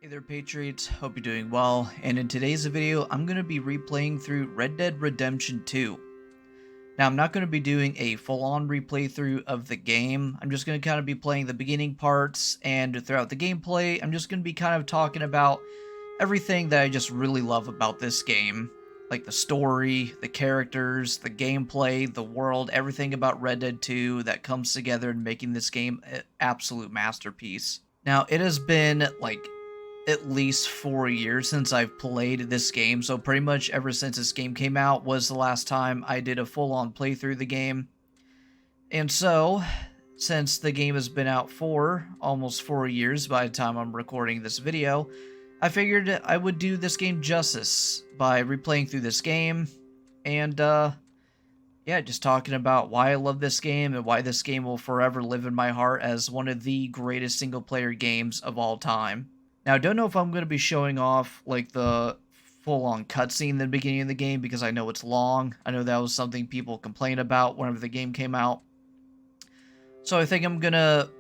Hey there Patriots, hope you're doing well, and in today's video I'm going to be replaying through Red Dead Redemption 2. Now I'm not going to be doing a full-on replay through of the game, I'm just going to kind of be playing the beginning parts, and throughout the gameplay I'm just going to be kind of talking about everything that I just really love about this game. Like the story, the characters, the gameplay, the world, everything about Red Dead 2 that comes together in making this game an absolute masterpiece. Now it has been like at least 4 years since I've played this game, so pretty much ever since this game came out was the last time I did a full-on playthrough of the game. And so, since the game has been out for almost 4 years by the time I'm recording this video, I figured I would do this game justice by replaying through this game, and yeah, just talking about why I love this game and why this game will forever live in my heart as one of the greatest single-player games of all time. Now, I don't know if I'm going to be showing off, like, the full-on cutscene in the beginning of the game, because I know it's long. I know that was something people complained about whenever the game came out. So I think I'm going to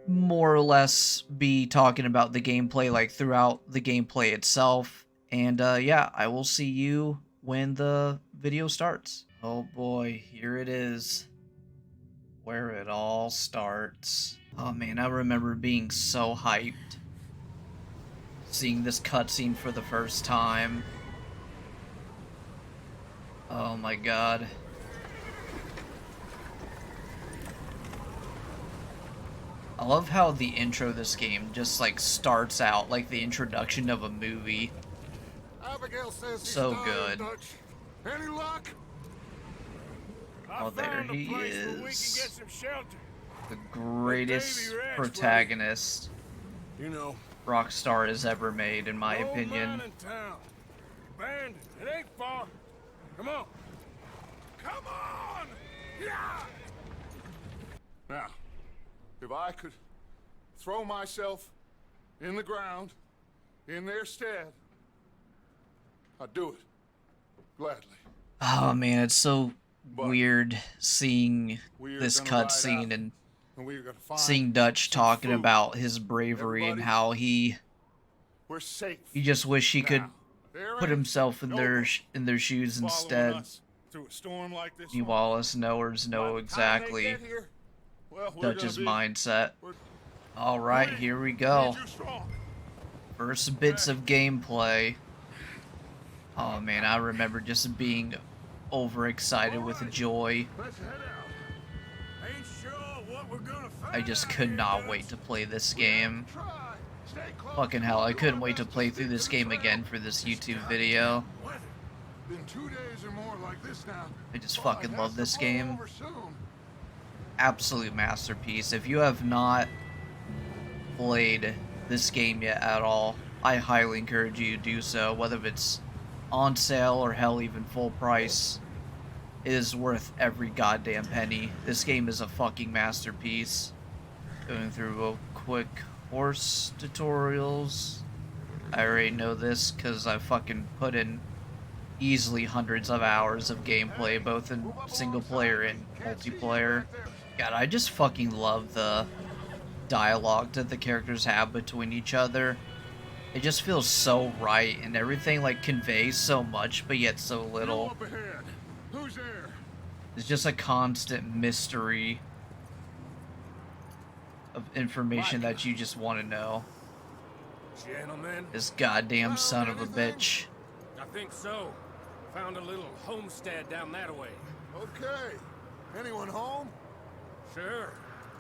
more or less be talking about the gameplay, like, throughout the gameplay itself. And, yeah, I will see you when the video starts. Oh boy, here it is. Where it all starts. Oh man, I remember being so hyped seeing this cutscene for the first time. Oh my god. I love how the intro of this game just like starts out like the introduction of a movie. Abigail says So good. Any luck? Oh, there he is. We can get some shelter. The greatest protagonist Rockstar has ever made, in my opinion. Abandoned. It ain't far. Come on. Come on! Yeah! Now, if I could throw myself in the ground in their stead, I'd do it. Gladly. Oh man, it's so weird seeing this cutscene and seeing Dutch talking about his bravery and how he just wish he could put himself in their shoes instead. Meanwhile, us knowers know exactly Dutch's mindset. Alright, here we go. First bits of gameplay. Oh man, I remember just being overexcited with joy. I just could not wait to play this game. Fucking hell, I couldn't wait to play through this game again for this YouTube video. I just fucking love this game. Absolute masterpiece. If you have not played this game yet at all, I highly encourage you to do so, whether it's on sale or hell even full price. It is worth every goddamn penny. This game is a fucking masterpiece. Going through a quick horse tutorials. I already know this because I fucking put in easily hundreds of hours of gameplay, both in single player and multiplayer. God, I just fucking love the dialogue that the characters have between each other. It just feels so right, and everything like conveys so much, but yet so little. Who's there? It's just a constant mystery of information that you just want to know. Gentlemen. This goddamn son of a bitch. I think so. Found a little homestead down that way. Okay. Anyone home? Sure.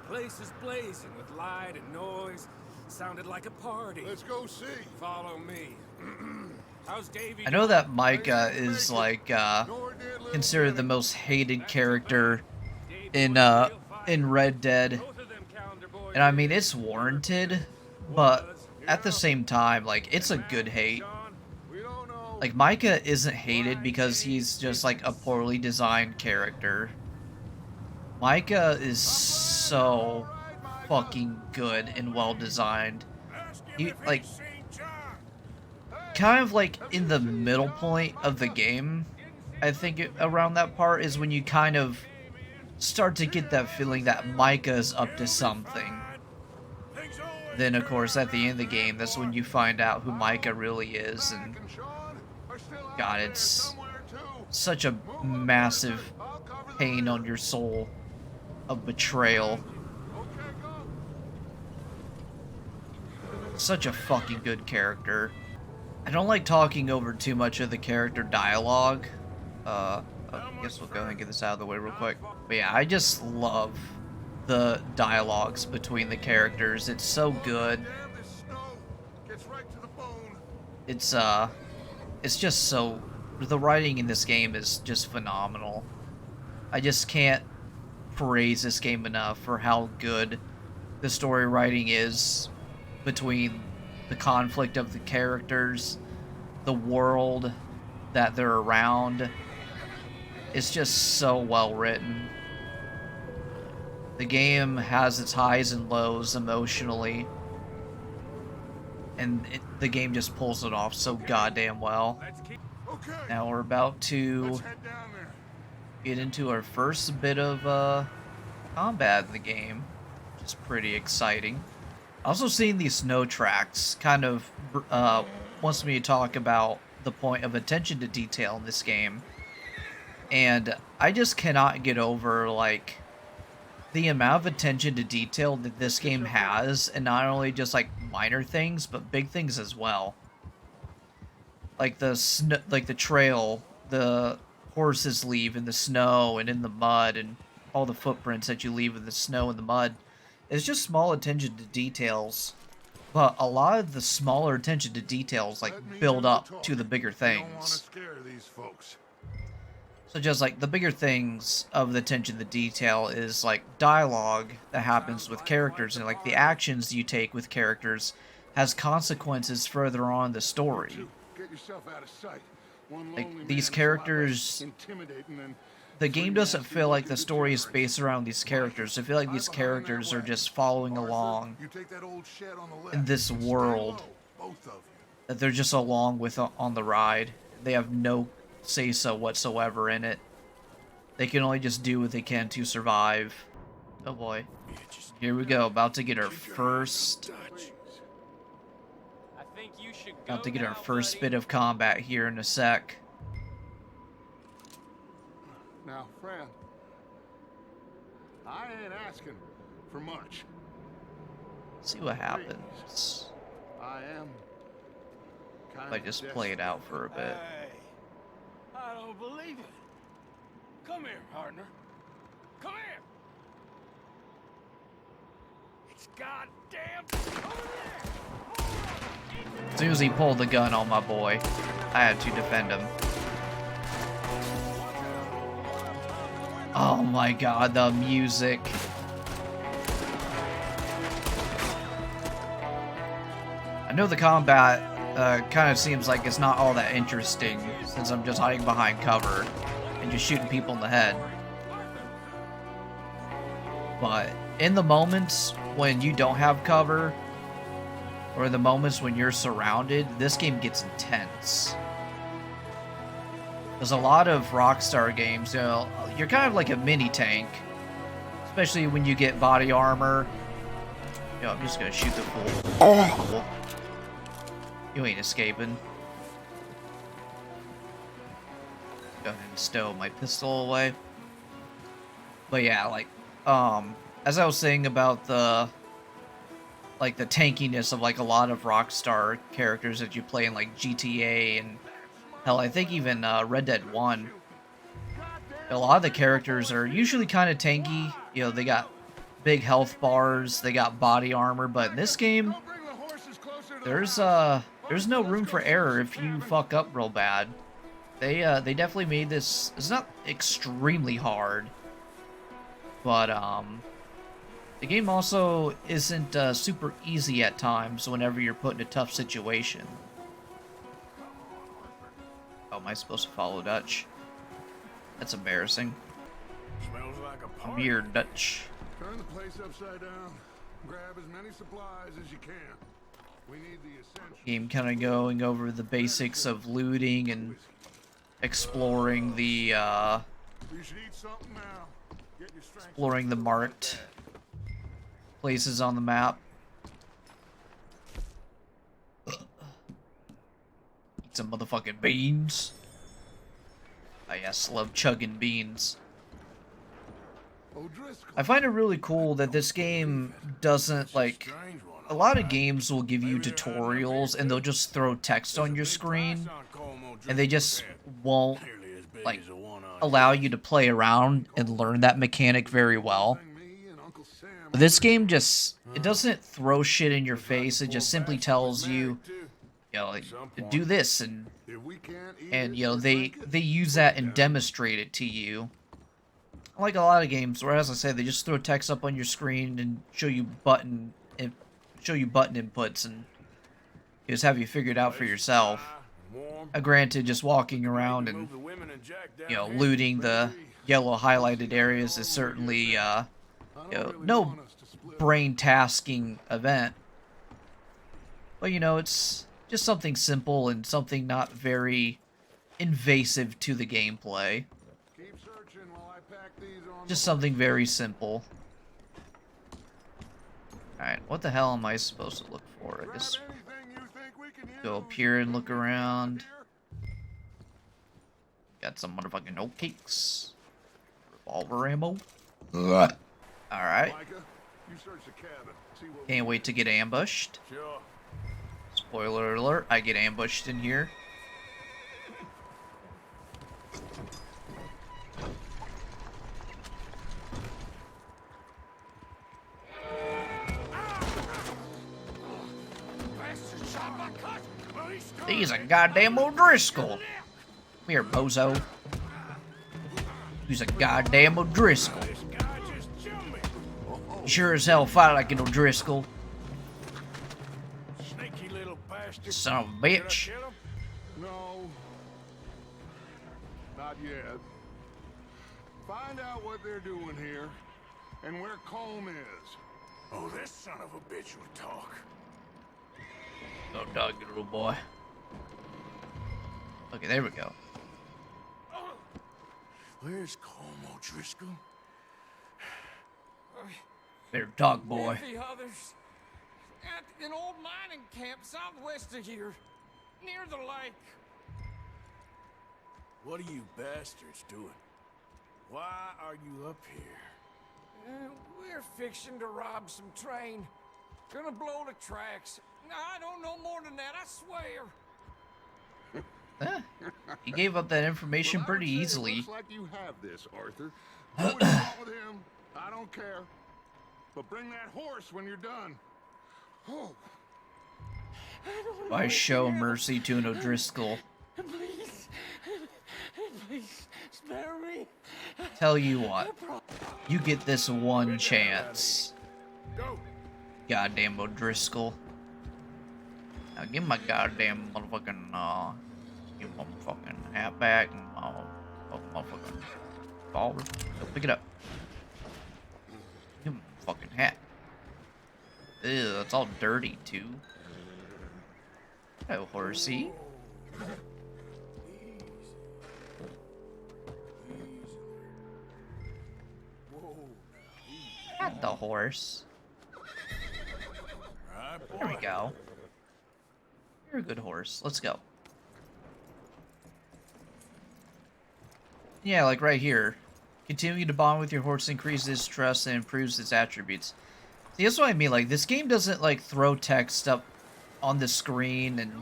Place is blazing with light and noise. Sounded like a party. Let's go see. Follow me. How's Davey? I know that Micah is like considered the most hated character in Red Dead. And I mean, it's warranted, but at the same time, like, it's a good hate. Like, Micah isn't hated because he's just like a poorly designed character. Micah is so fucking good and well designed. He, like, kind of like in the middle point of the game, I think around that part is when you kind of start to get that feeling that Micah's up to something. then of course at the end of the game, that's when you find out who Micah really is, and God, it's such a massive pain on your soul of betrayal. Such a fucking good character. I don't like talking over too much of the character dialogue. I guess we'll go ahead and get this out of the way real quick. But yeah, I just love the dialogues between the characters. It's so good. It's just so... The writing in this game is just phenomenal. I just can't praise this game enough for how good the story writing is between the conflict of the characters, the world that they're around. It's just so well written. The game has its highs and lows emotionally, and the game just pulls it off so goddamn well. Now we're about to get into our first bit of combat in the game, which is pretty exciting. Also, seeing these snow tracks kind of wants me to talk about the point of attention to detail in this game. And I just cannot get over, like, the amount of attention to detail that this game has, and not only just, like, minor things, but big things as well. Like the trail the horses leave in the snow and in the mud, and all the footprints that you leave in the snow and the mud. It's just small attention to details, but a lot of the smaller attention to details like build up to the bigger things. So just like the bigger things of the attention to detail is like dialogue that happens with characters, and like the actions you take with characters has consequences further on in the story. Like these characters, the game doesn't feel like the story is based around these characters. I feel like these characters are just following along in this world that they're just along with on the ride. They have no say-so whatsoever in it. They can only just do what they can to survive. Oh boy. Here we go, about to get our first bit of combat here in a sec. Now, friend, I ain't asking for much. See what happens. I am If I just play it out for a bit. Hey, I don't believe it. Come here, partner. Come here. It's goddamn over there. As soon as he pulled the gun on my boy, I had to defend him. Oh my god, the music. I know the combat kind of seems like it's not all that interesting, since I'm just hiding behind cover and just shooting people in the head. But in the moments when you don't have cover, or the moments when you're surrounded, this game gets intense. There's a lot of Rockstar games, you know, you're kind of like a mini tank, especially when you get body armor. Yo, I'm just gonna shoot the fool. You ain't escaping. Go ahead and stow my pistol away. But yeah, like, as I was saying about the tankiness of like a lot of Rockstar characters that you play in like GTA and hell, I think even Red Dead 1. A lot of the characters are usually kind of tanky. You know, they got big health bars, they got body armor, but in this game, there's no room for error if you fuck up real bad. They definitely made this. It's not extremely hard, but the game also isn't super easy at times whenever you're put in a tough situation. Oh, am I supposed to follow Dutch? That's embarrassing. Smells like a I'm party. here, Dutch. Turn the place upside down. Grab as many supplies as you can. We need the essentials. Game kind of going over the basics of looting and exploring the You should eat something now. Get your strength. marked places on the map. some motherfucking beans. I yes, love chugging beans. O'Driscoll. I find it really cool that this game doesn't, like, Strange one. a lot of games will give you tutorials and they'll just throw text on your screen and they just won't, like, allow you to play around and learn that mechanic very well. But this game just, it doesn't throw shit in your face, it just simply tells you, you know, like, do this, and you know, they use that and demonstrate it to you. Like a lot of games where, as I said, they just throw text up on your screen and show you button inputs and just have you figured out for yourself. Granted, just walking around and, you know, looting the yellow highlighted areas is certainly you know, no brain tasking event. But, you know, it's just something simple and something not very invasive to the gameplay. Just something very simple. Alright, what the hell am I supposed to look for? I guess go up here and look around. Got some motherfucking oatcakes. Revolver ammo. Alright. Can't wait to get ambushed. Spoiler alert, I get ambushed in here. He's a goddamn O'Driscoll. Come here, bozo. He's a goddamn O'Driscoll. You sure as hell fight like an O'Driscoll. Son of a bitch. No. Not yet. Find out what they're doing here and where Colm is. Oh, this son of a bitch will talk. Go dog, you little boy. Okay, there we go. Where's Colm O'Driscoll? There, dog boy. The others at an old mining camp southwest of here, near the lake. What are you bastards doing? Why are you up here? We're fixing to rob some train. Gonna blow the tracks. I don't know more than that, I swear. He gave up that information pretty easily. Looks like you have this, Arthur. Do what you want with him. I don't care. But bring that horse when you're done. Oh. Why show mercy to an O'Driscoll? Please. Please, spare me. Tell you what. You get this one chance. Go. Goddamn O'Driscoll. Now give my goddamn motherfucking, give my fucking hat back and my motherfucking revolver. Go pick it up. Give him a fucking hat. Ew, it's all dirty too. Hello, horsey. At the horse. There we go. You're a good horse. Let's go. Yeah, like right here. Continue to bond with your horse increases trust and improves its attributes. See, that's what I mean. Like, this game doesn't, like, throw text up on the screen and,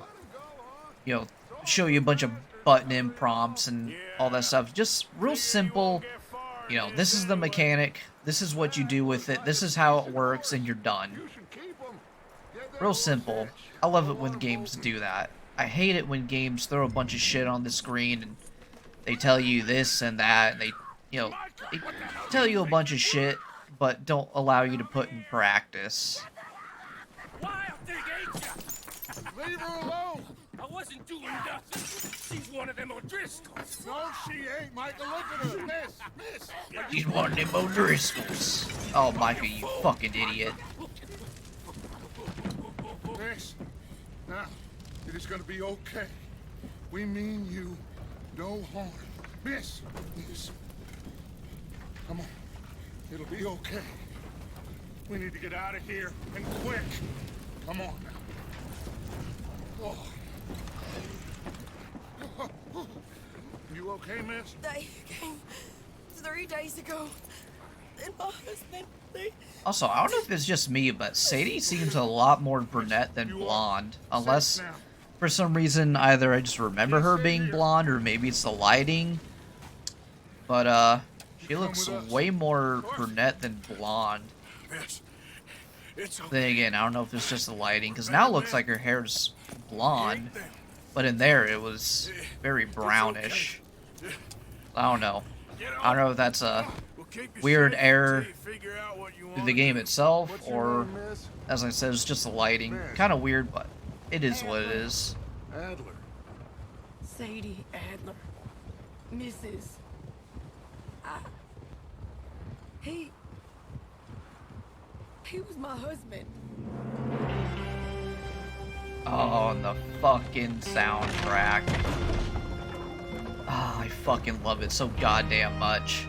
you know, show you a bunch of button-in prompts and all that stuff. Just real simple, you know, this is the mechanic, this is what you do with it, this is how it works, and you're done. Real simple. I love it when games do that. I hate it when games throw a bunch of shit on the screen and they tell you this and that, and they, you know, they tell you a bunch of shit, but don't allow you to put in practice. Why up there, ain't ya? Leave her alone. I wasn't doing nothing. She's one of them O'Driscolls. No, she ain't, Michael. Look at her. Miss. She's one of them O'Driscolls. Oh, Micah, you fucking idiot. Miss. Now, it is gonna be okay. We mean you no harm. Miss. Come on. It'll be okay. We need to get out of here, and quick. Come on now. Oh. okay, miss? They came 3 days ago. And my husband, they... Also, I don't know if it's just me, but Sadie seems a lot more brunette than blonde. Unless, for some reason, either I just remember her being blonde, or maybe it's the lighting. But, she looks way more brunette than blonde. Miss, it's okay. Then again, I don't know if it's just the lighting, because now it looks like her hair's blonde. But in there, it was very brownish. I don't know. I don't know if that's a weird error through the game itself, or, as I said, it's just the lighting. Kind of weird, but it is what it is. Adler. Sadie Adler. Mrs. He was my husband. Oh, and the fucking soundtrack. Ah, I fucking love it so goddamn much.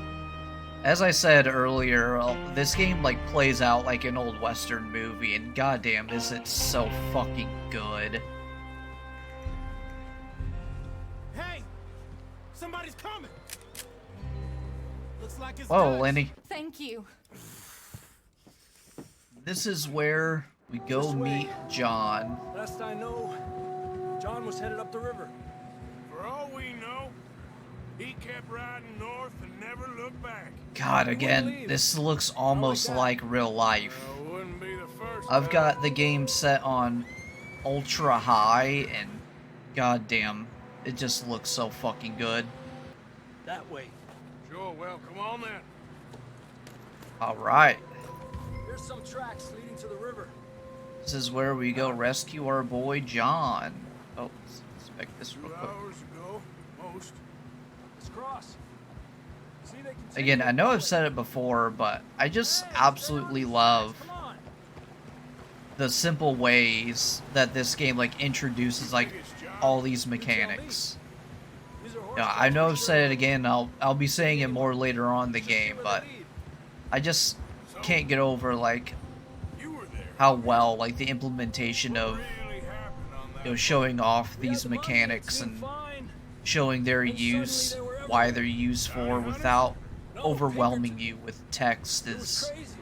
As I said earlier, this game like plays out like an old Western movie, and goddamn is it so fucking good. Hey! Somebody's coming! Looks like it's Whoa, done. Lenny. Thank you. This is where we go meet John. Last I know, John was headed up the river. For all we know, he kept riding north and never looked back. God, again, this looks almost like real life. Wouldn't be the first I've time. got the game set on ultra high, and goddamn, it just looks so fucking good. That way. Sure, well, come on then. Alright, There's some tracks leading to the river. this is where we go rescue our boy John. Oh, let's inspect this 2 real quick. hours ago, most. Let's cross. See, they continue Again, I know that I've way. said it before, but I just absolutely love Come on. the simple ways that this game like introduces like all these mechanics. These are Yeah, I know I've said it again. I'll be saying it more later on in the game, but I just can't get over like You were there. how well like the implementation of Really happened on that. showing off these mechanics and showing their use, why they're used for, without overwhelming you with text It was is crazy.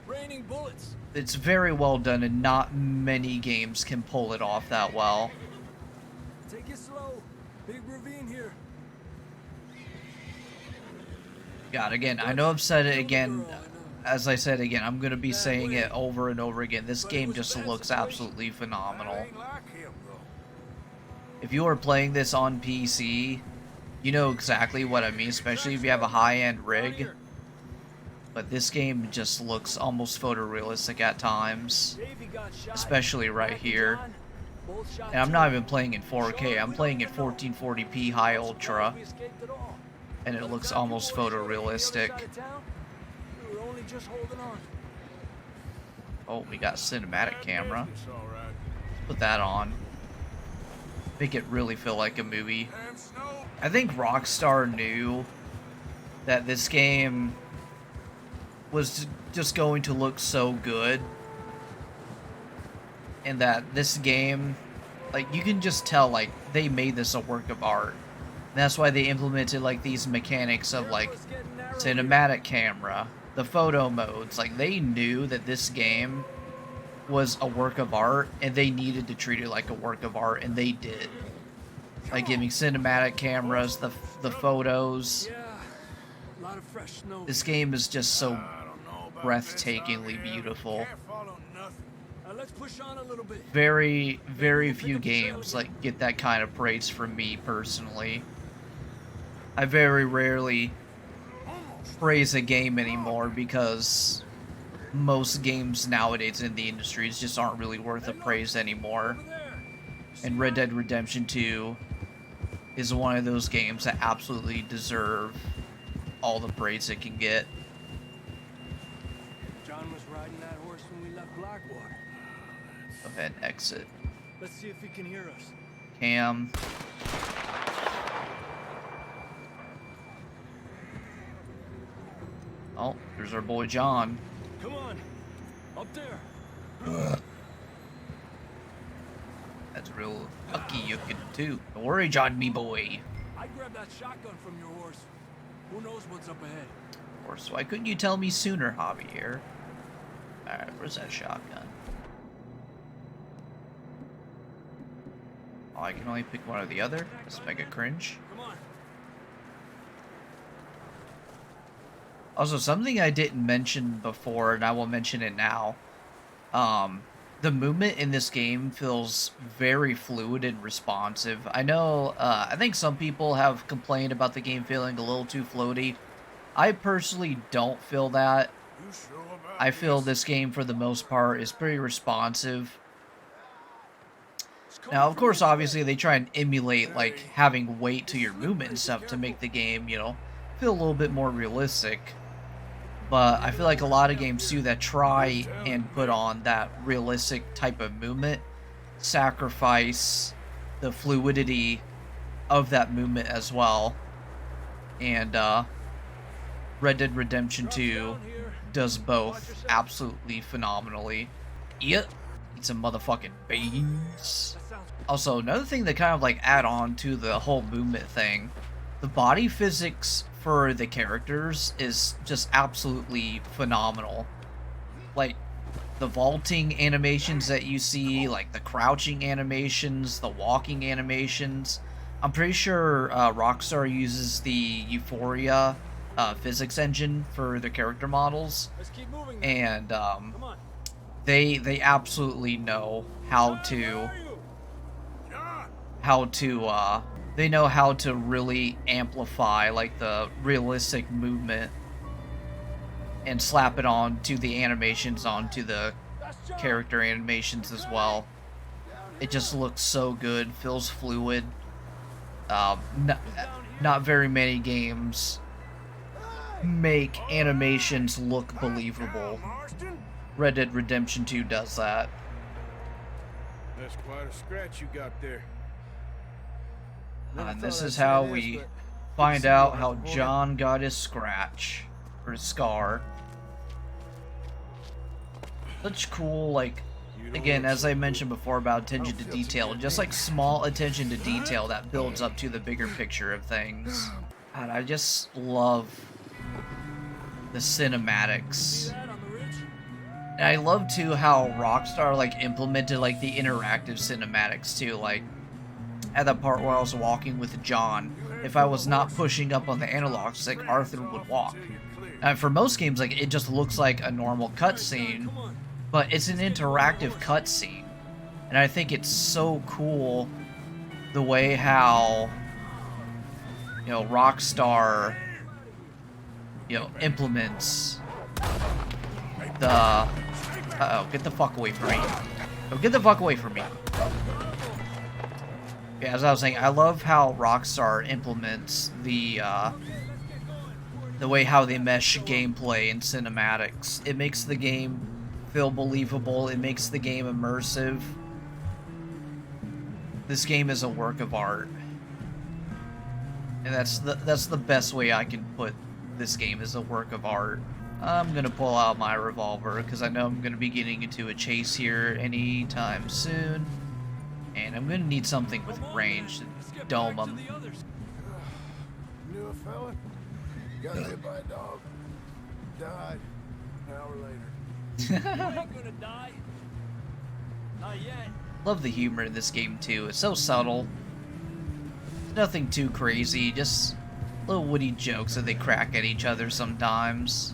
Raining bullets. it's very well done, and not many games can pull it off that well. Take it slow. Big ravine here. God, again, I know I've said it again. As I said again, I'm gonna be saying it over and over again. This game just looks absolutely phenomenal. Ain't like him, though. If you are playing this on PC, you know exactly what I mean, especially if you have a high-end rig. But this game just looks almost photorealistic at times, Davey got shot. especially right Mac and here. John, both shot And I'm too. not even playing in 4K, I'm playing in 1440p high ultra, We escaped it all. and it By the looks time almost you boys showed up on the other photorealistic. side of town, we were only just holding on. Oh, we got cinematic camera. Business, all right. Put that on. Make it really feel like a movie. And snow. I think Rockstar knew that this game was just going to look so good, and that this game, like, you can just tell, like, they made this a work of art. And that's why they implemented, like, these mechanics of, like, River's getting narrow cinematic camera, the photo modes. Like, they knew that this game was a work of art, and they needed to treat it like a work of art, and they did. Like giving cinematic cameras, the photos. here. Yeah, a lot of fresh snow. This game is just so I don't know about breathtakingly this out here. beautiful. Can't follow nothing. Let's push on a little bit. Very, very few games like get that kind of praise from me personally. I very rarely praise a game anymore because most games nowadays in the industry just aren't really worth the praise anymore. Over there. And Red Dead Redemption 2 is one of those games that absolutely deserve all the praise it can get. John was riding that horse when we left Blackwater. Go ahead and exit. Let's see if he can hear us. Cam. Oh, there's our boy John. Come on. Up there. That's real lucky you can too. Don't worry, John, me boy. I grabbed that shotgun from your horse. Who knows what's up ahead? Of course, why couldn't you tell me sooner, Javier? Alright, where's that shotgun? Oh, I can only pick one or the other? That's mega cringe. Come on. Also, something I didn't mention before, and I will mention it now. The movement in this game feels very fluid and responsive. I know, I think some people have complained about the game feeling a little too floaty. I personally don't feel that. You sure about I feel this game, for the most part, is pretty responsive. Now, of course, obviously, they try and emulate, like, having weight to your movement and stuff to make the game, you know, feel a little bit more realistic. But I feel like a lot of games too that try and put on that realistic type of movement sacrifice the fluidity of that movement as well. And Red Dead Redemption 2 does both absolutely phenomenally. Yep, eat some motherfucking beans. Also, another thing that kind of like add on to the whole movement thing, the body physics for the characters is just absolutely phenomenal. Like, the vaulting animations that you see, like the crouching animations, the walking animations. I'm pretty sure Rockstar uses the Euphoria physics engine for their character models. Let's keep moving. And Come on. they absolutely know how to they know how to really amplify like the realistic movement and slap it on to the animations onto the character animations as well. It just looks so good, feels fluid. Not very many games make animations look believable. Red Dead Redemption 2 does that. That's quite a scratch you got there. And this is how we find out how John got his scratch, or his scar. Such cool, like, again, as I mentioned before about attention to detail, just like small attention to detail that builds up to the bigger picture of things. And I just love the cinematics. And I love too how Rockstar like implemented like the interactive cinematics too, like at the part where I was walking with John, if I was not pushing up on the analog stick, Arthur would walk. And for most games, like, it just looks like a normal cutscene, but it's an interactive cutscene. And I think it's so cool the way how, you know, Rockstar, you know, implements the... Uh-oh, get the fuck away from me. Oh, get the fuck away from me. Yeah, as I was saying, I love how Rockstar implements the way how they mesh gameplay and cinematics. It makes the game feel believable. It makes the game immersive. This game is a work of art, and that's the best way I can put this game as a work of art. I'm gonna pull out my revolver because I know I'm gonna be getting into a chase here anytime soon. And I'm gonna need something with range to dome them. Knew a fella? Got hit by a dog. Died. An hour later. You ain't gonna die. Not yet. Love the humor in this game too. It's so subtle. Nothing too crazy, just little witty jokes that they crack at each other sometimes.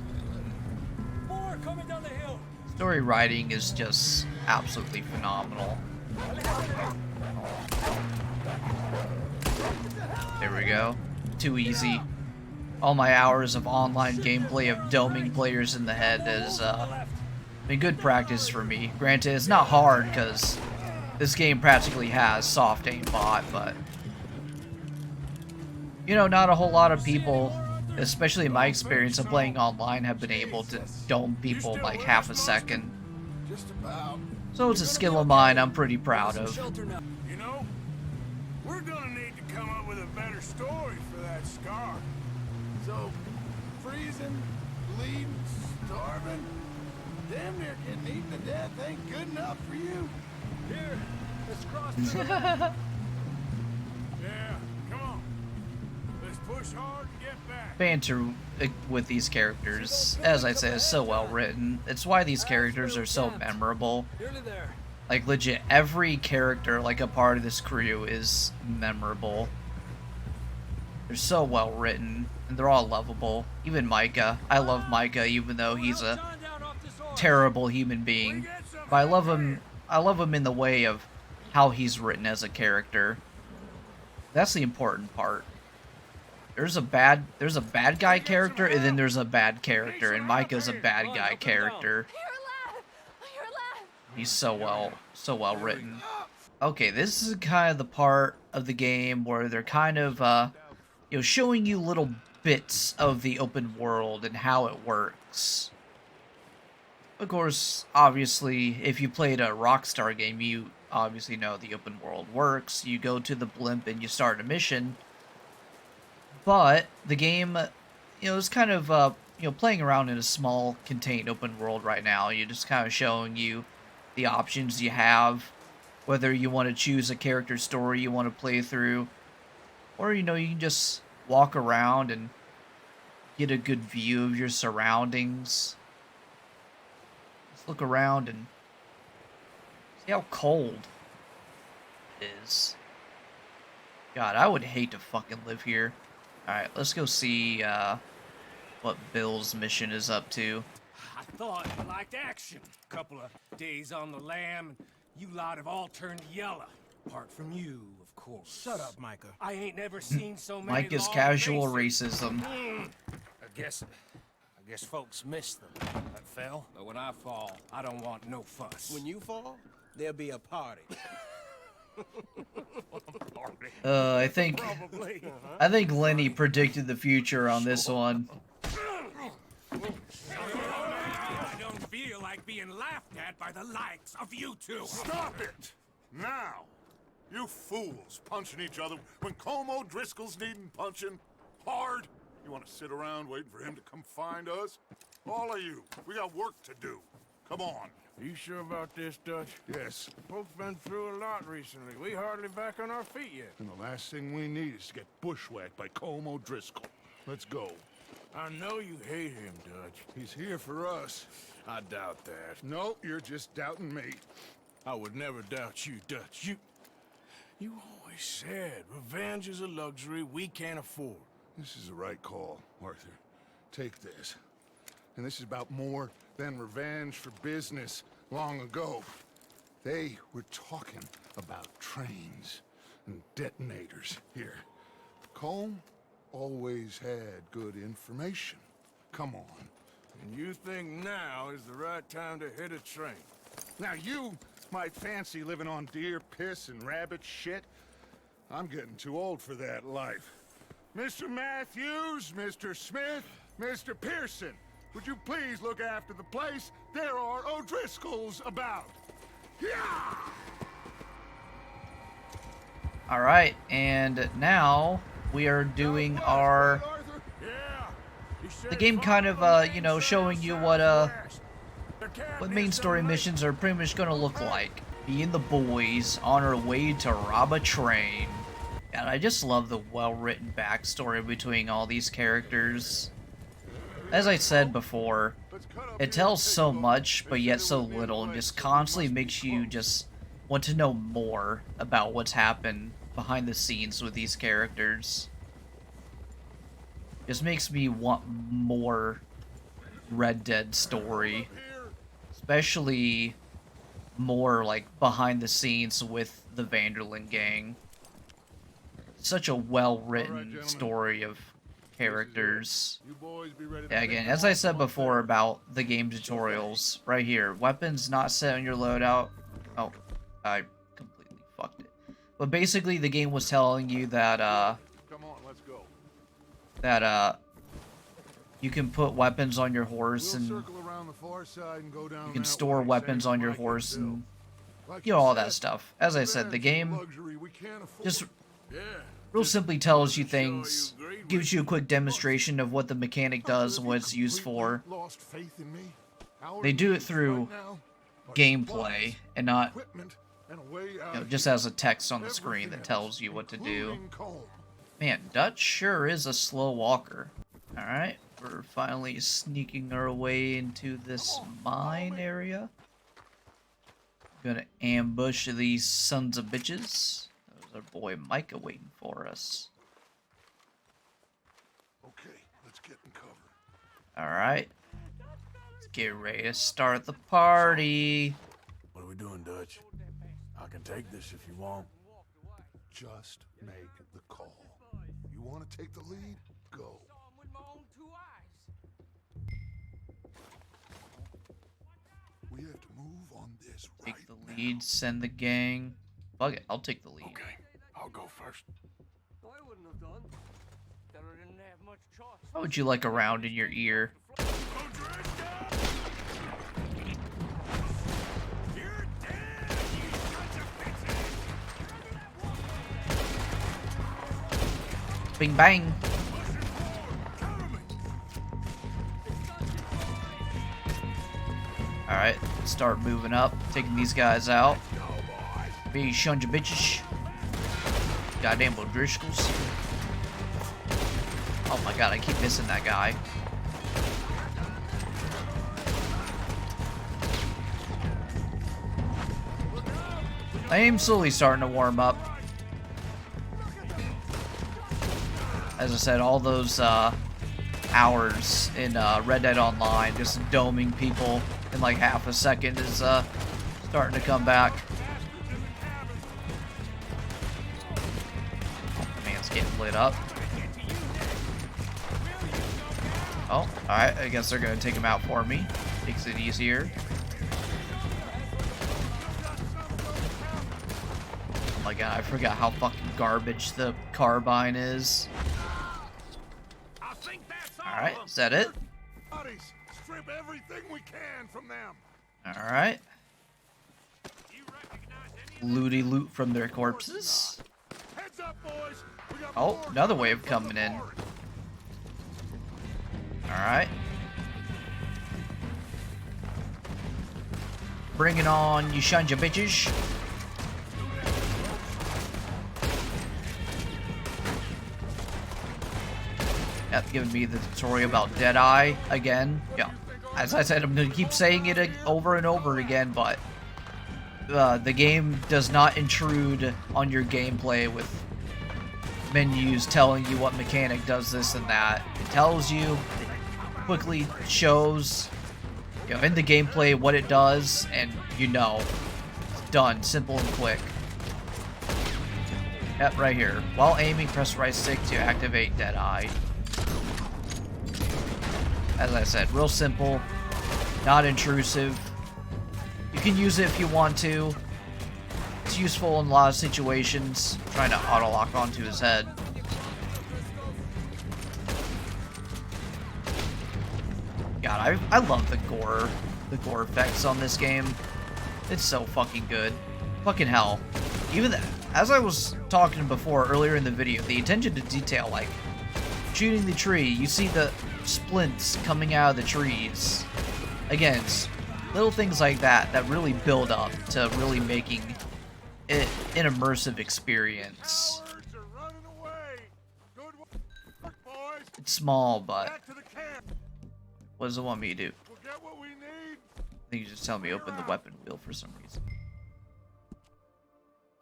More coming down the hill. Story writing is just absolutely phenomenal. There we go. Too easy. All my hours of online gameplay of doming players in the head has been good practice for me. Granted, it's not hard because this game practically has soft aimbot, but you know, not a whole lot of people, especially in my experience of playing online, have been able to dome people like half a second. Just about. So it's a skill of mine I'm pretty proud of. You know, we're gonna need to come up with a better story for that scar. So, freezing, bleeding, starving, damn near getting eaten to death ain't good enough for you. Here, let's cross. Yeah, come on. push hard and get back. banter with these characters, as I said, is so well written. It's why these characters are so memorable. Nearly there. Like, legit, every character, like, a part of this crew is memorable. They're so well written, and they're all lovable. Even Micah. I love Micah, even though he's a terrible human being. But I love him in the way of how he's written as a character. That's the important part. There's a bad guy character, and then there's a bad character, and Micah's a bad guy character. You're alive! You're alive! He's so well written. Okay, this is kind of the part of the game where they're kind of you know, showing you little bits of the open world and how it works. Of course, obviously, if you played a Rockstar game, you obviously know the open world works. You go to the blimp and you start a mission. But the game, you know, is kind of you know, playing around in a small, contained open world right now. You're just kind of showing you the options you have, whether you want to choose a character story you want to play through, or, you know, you can just walk around and get a good view of your surroundings. Just look around and see how cold it is. God, I would hate to fucking live here. Alright, let's go see what Bill's mission is up to. I thought you liked action. Couple of days on the lam, and you lot have all turned yellow. Apart from you, of course. Shut up, Micah. I ain't never seen so many Mike is long casual faces. racism. I guess folks miss them. That fell. But when I fall, I don't want no fuss. When you fall, there'll be a party. I think Probably. Lenny predicted the future on this one. I don't feel like being laughed at by the likes of you two. Stop it! Now! You fools punching each other when Como Driscoll's needing punching hard. You want to sit around waiting for him to come find us? All of you, we got work to do. Come on. You sure about this, Dutch? Yes, Folks been through a lot recently. We hardly back on our feet yet. and the last thing we need is to get bushwhacked by Como Driscoll. Let's go. I know you hate him, Dutch. He's here for us. I doubt that. No, you're just doubting me. I would never doubt you, Dutch. You always said revenge is a luxury we can't afford. This is the right call, Arthur. Take this. And this is about more than revenge for business long ago. They were talking about trains and detonators here. Colm always had good information. Come on. And you think now is the right time to hit a train? Now you might fancy living on deer piss and rabbit shit. I'm getting too old for that life. Mr. Matthews, Mr. Smith, Mr. Pearson, would you please look after the place? There are O'Driscolls about. Yeah! Alright, and now we are doing our... Arthur? Yeah. The game kind of, you know, showing you what main story missions are pretty much gonna look like. Me and the boys on our way to rob a train. And I just love the well-written backstory between all these characters. As I said before, it tells so much, but yet so little, and just constantly makes you just want to know more about what's happened behind the scenes with these characters. Just makes me want more Red Dead story. Especially more, like, behind the scenes with the Vanderlyn gang. Such a well-written story of characters. You boys be ready to Yeah, again, as I said before about the game tutorials, right here, weapons not set on your loadout. Oh, I completely fucked it. But basically, the game was telling you that, Come on, let's go. you can put weapons on your horse We'll and circle around the far side and go down you can that store way, weapons same on your like horse you do. and, Like you know, all that said, stuff. As I said, the revenge is a game luxury we can't afford. just Yeah. real simply tells you to show you things, agreed with gives you a quick demonstration of what the mechanic does and what it's used for. Lost faith in me? Our They do it needs through right now are gameplay supplies, and not, equipment, and a way you out know, of just here. as a text on the screen Everything that tells you what to do. including Colm. Man, Dutch sure is a slow walker. Alright, we're finally sneaking our way into this mine area. Gonna ambush these sons of bitches. There's our boy Micah waiting for us. Okay, let's get in cover. Alright. Let's get ready to start the party. What are we doing, Dutch? I can take this if you want. Just make the call. You want to take the lead? Go. We have to move on this right Take the now. lead, send the gang. Fuck it, I'll take the lead. Okay, I'll go first. I wouldn't have done. That I didn't have much choice. How would you like a round in your ear? You're dead, you sons of bitches! Bing bang! Alright, start moving up, taking these guys out. Be shunned your bitches. Goddamn O'Driscolls. Oh my god, I keep missing that guy. I am slowly starting to warm up. As I said, all those hours in Red Dead Online, just doming people in like half a second is starting to come back. Oh, the man's getting lit up. Oh, alright, I guess they're gonna take him out for me. Makes it easier. Oh my god, I forgot how fucking garbage the carbine is. Alright, is that it? Bodies, strip everything we can from them. Alright. Looty loot from their corpses. Heads up, boys. We got Oh, more another coming wave from the coming in. forward. Alright. Bring it on, you shunja bitches. That's giving me the tutorial about Deadeye again. Yeah. As I said, I'm going to keep saying it over and over again, but the game does not intrude on your gameplay with menus telling you what mechanic does this and that. It tells you, it quickly shows, you know, in the gameplay what it does, and you know, it's done, simple and quick. Yep, right here. While aiming, press right stick to activate Deadeye. As I said, real simple, not intrusive. You can use it if you want to. It's useful in a lot of situations. I'm trying to auto-lock onto his head. God, I love the gore effects on this game. It's so fucking good. Fucking hell. Even as I was talking before earlier in the video, the attention to detail, like shooting the tree, you see the splints coming out of the trees. Again, it's little things like that that really build up to really making it an immersive experience. Cowards are running away. Good work, boys. It's small, but Back to the camp. what does it want me to do? We'll get what we need. I think you just tell me open the weapon wheel for some reason.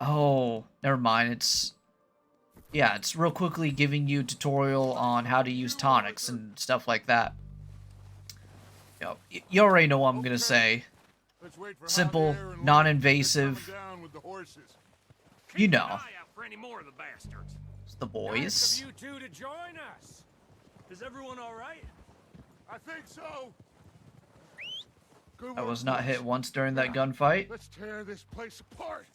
Oh, never mind. It's real quickly giving you a tutorial on how to use tonics and stuff like that. You already know what I'm gonna say. Let's wait for Simple, Javier and non-invasive. Luke to come down with the horses. You know, Eye out for any more of the bastards. it's the Nice boys. of you two to join us. Is everyone all right? I think so. Good I work, was not boys. hit once during that gunfight. Let's tear this place apart.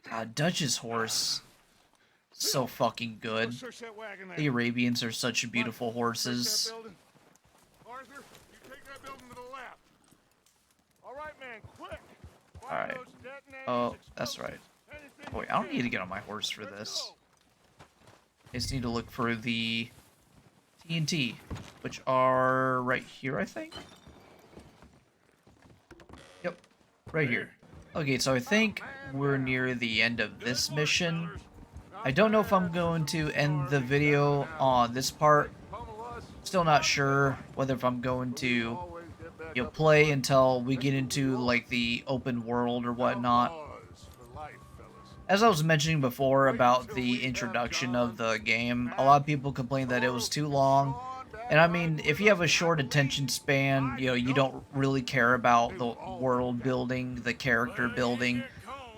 God, Dutch's horse, so fucking Go good. search that wagon there. The Arabians are such beautiful Search that horses. building. Arthur, you take that building to the left. All right, man, quick. Fire All right. those detonators, Oh, that's right. explosives, anything Wait, you I don't can. need to get on my horse for Let's this. go. I just need to look for the TNT, which are right here, I think. Yep, right here. Okay, so I think we're near the end of this mission. I don't know if I'm going to end the video on this part. Still not sure whether if I'm going to, play until we get into like the open world or whatnot. As I was mentioning before about the introduction of the game, a lot of people complained that it was too long. And I mean, if you have a short attention span, you don't really care about the world building, the character building.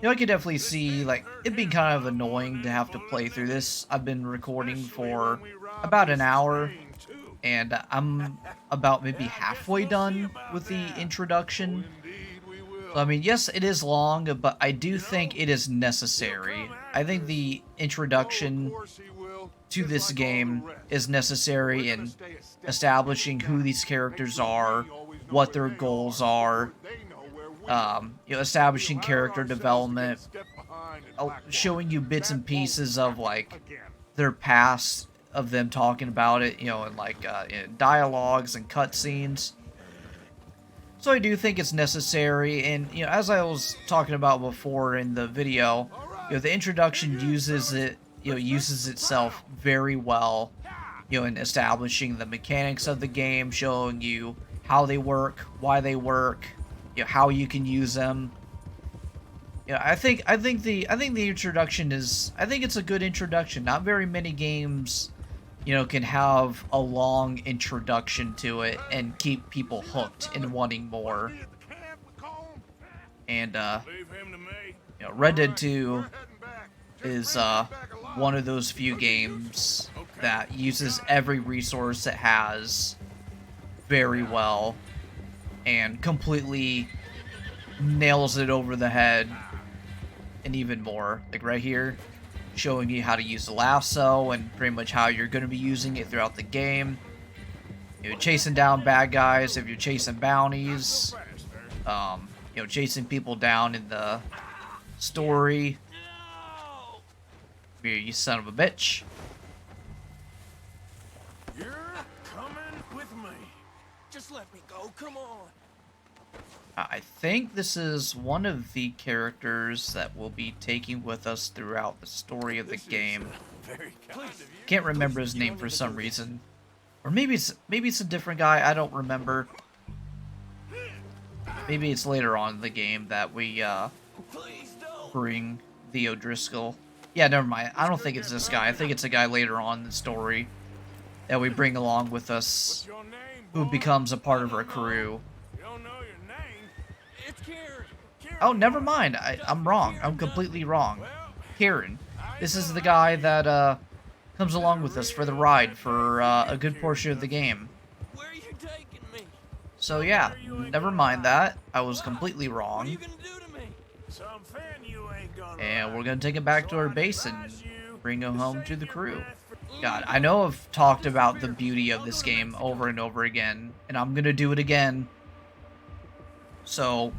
I could definitely see, like, it being kind of annoying to have to play through this. I've been recording for about an hour, and I'm about maybe halfway done with the introduction. So, I mean, yes, it is long, but I do think it is necessary. I think the introduction to this game is necessary in establishing who these characters are, what their goals are, establishing character development, showing you bits and pieces of like their past, of them talking about it, in like in dialogues and cutscenes. So I do think it's necessary, and as I was talking about before in the video, the introduction uses itself very well, in establishing the mechanics of the game, showing you how they work, why they work, how you can use them. I think the introduction is, I think it's a good introduction. Not very many games, can have a long introduction to it and keep people hooked and wanting more. And Red Dead 2 is one of those few games that uses every resource it has very well and completely nails it over the head, and even more. Like right here, showing you how to use the lasso and pretty much how you're going to be using it throughout the game. Chasing down bad guys if you're chasing bounties. Chasing people down in the story. You son of a bitch. You're coming with me. Just let me go, come on. I think this is one of the characters that we'll be taking with us throughout the story of the game. Can't remember his name for some reason. Or maybe it's a different guy, I don't remember. Maybe it's later on in the game that we bring the O'Driscoll. Yeah, never mind. I don't think it's this guy. I think it's a guy later on in the story that we bring along with us, who becomes a part of our crew. Oh, never mind. I'm wrong. I'm completely wrong. Kieran. This is the guy that comes along with us for the ride for a good portion of the game. Where are you taking me? So yeah, never mind that. I was completely wrong. What are you gonna do to me? And we're gonna take him back to our base and bring him home to the crew. God, I know I've talked about the beauty of this game over and over again, and I'm gonna do it again. So,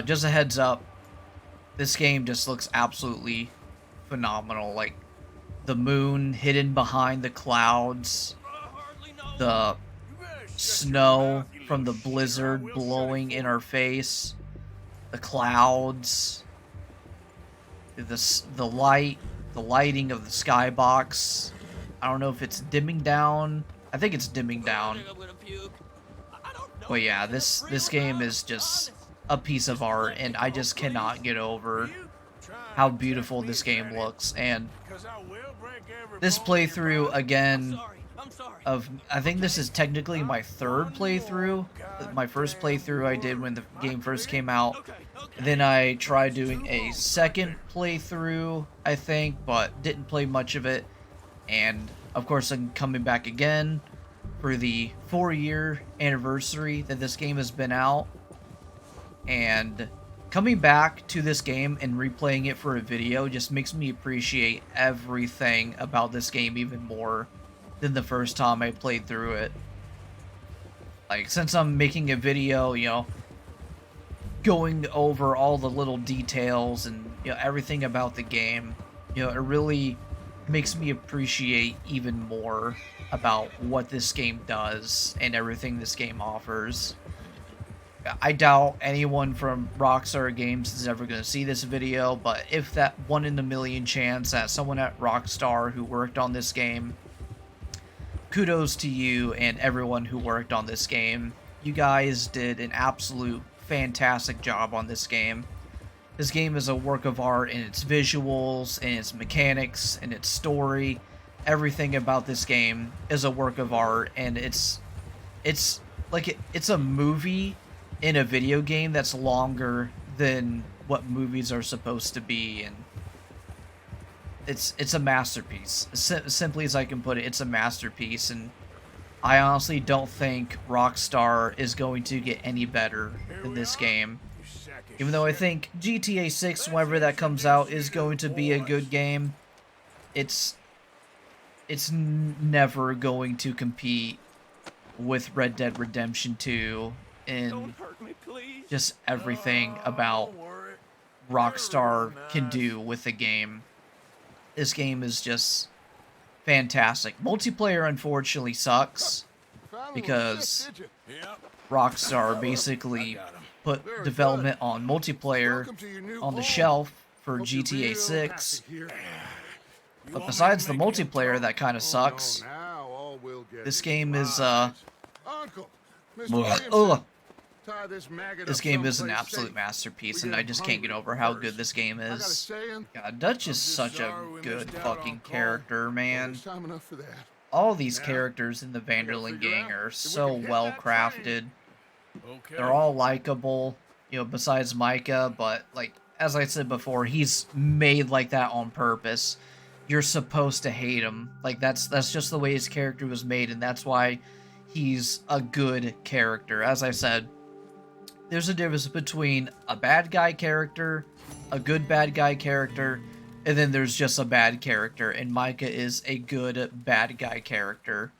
just a heads up, this game just looks absolutely phenomenal. Like, the moon hidden behind the clouds, the snow from the blizzard blowing in our face, the clouds, the lighting of the skybox. I don't know if it's dimming down. I think it's dimming down. But yeah, this game is just a piece of art, and I just cannot get over how beautiful this game looks. And this playthrough again of, I think this is technically my third playthrough. My first playthrough I did when the game first came out. Then I tried doing a second playthrough, I think, but didn't play much of it. And of course I'm coming back again for the 4-year anniversary that this game has been out. And coming back to this game and replaying it for a video just makes me appreciate everything about this game even more than the first time I played through it. Like, since I'm making a video, going over all the little details and, everything about the game, it really makes me appreciate even more about what this game does and everything this game offers. I doubt anyone from Rockstar Games is ever going to see this video, but if that 1 in a million chance that someone at Rockstar who worked on this game, kudos to you and everyone who worked on this game. You guys did an absolute fantastic job on this game. This game is a work of art in its visuals, in its mechanics, in its story. Everything about this game is a work of art, and it's like it's a movie in a video game that's longer than what movies are supposed to be, and it's a masterpiece. Simply as I can put it, it's a masterpiece, and I honestly don't think Rockstar is going to get any better than this game. Even though I think GTA 6, whenever that comes out, is going to be a good game, it's never going to compete with Red Dead Redemption 2 in just everything about Rockstar can do with the game. This game is just fantastic. Multiplayer unfortunately sucks because Rockstar basically put development on multiplayer on the shelf for GTA 6. But besides the multiplayer that kind of sucks, this game is this game is an absolute masterpiece, and I just can't get over how good this game is. God, Dutch is such a good fucking character, man. All these characters in the Van der Linde gang are so well crafted. They're all likable, you know, besides Micah, but like as I said before, he's made like that on purpose. You're supposed to hate him. Like that's just the way his character was made, and that's why he's a good character. As I said, there's a difference between a bad guy character, a good bad guy character, and then there's just a bad character, and Micah is a good bad guy character.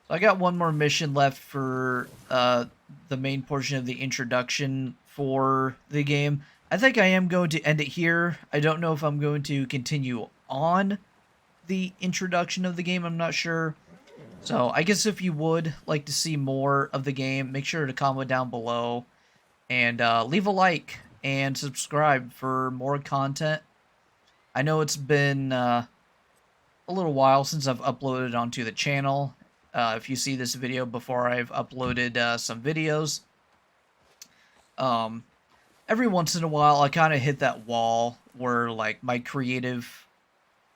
So I got one more mission left for the main portion of the introduction for the game. I think I am going to end it here. I don't know if I'm going to continue on the introduction of the game. I'm not sure. So I guess if you would like to see more of the game, make sure to comment down below and leave a like and subscribe for more content. I know it's been a little while since I've uploaded onto the channel. If you see this video before I've uploaded some videos, every once in a while I kind of hit that wall where like my creative,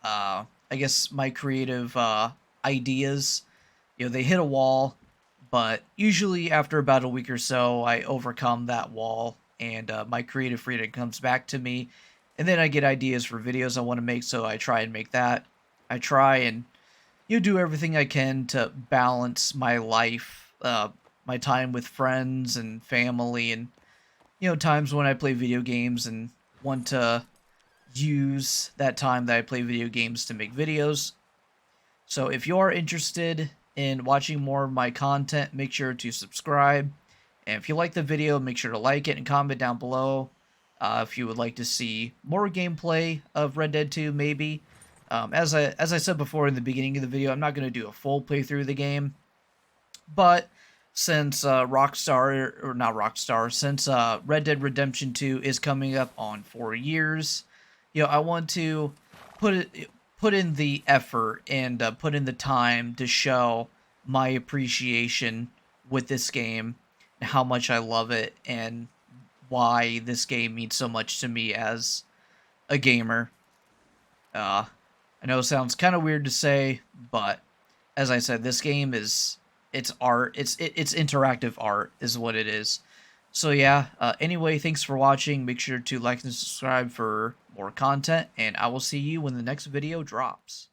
I guess my creative ideas, you know, they hit a wall, but usually after about a week or so I overcome that wall and my creative freedom comes back to me, and then I get ideas for videos I want to make, so I try and make that. I try and do everything I can to balance my life, my time with friends and family, and times when I play video games and want to use that time that I play video games to make videos. So if you are interested in watching more of my content, make sure to subscribe. And if you like the video, make sure to like it and comment down below if you would like to see more gameplay of Red Dead 2, maybe. As I said before in the beginning of the video, I'm not going to do a full playthrough of the game. But since since Red Dead Redemption 2 is coming up on 4 years, I want to put in the effort and put in the time to show my appreciation with this game, and how much I love it, and why this game means so much to me as a gamer. I know it sounds kind of weird to say, but as I said, this game is art. It's interactive art is what it is. So yeah, anyway, thanks for watching. Make sure to like and subscribe for more content, and I will see you when the next video drops.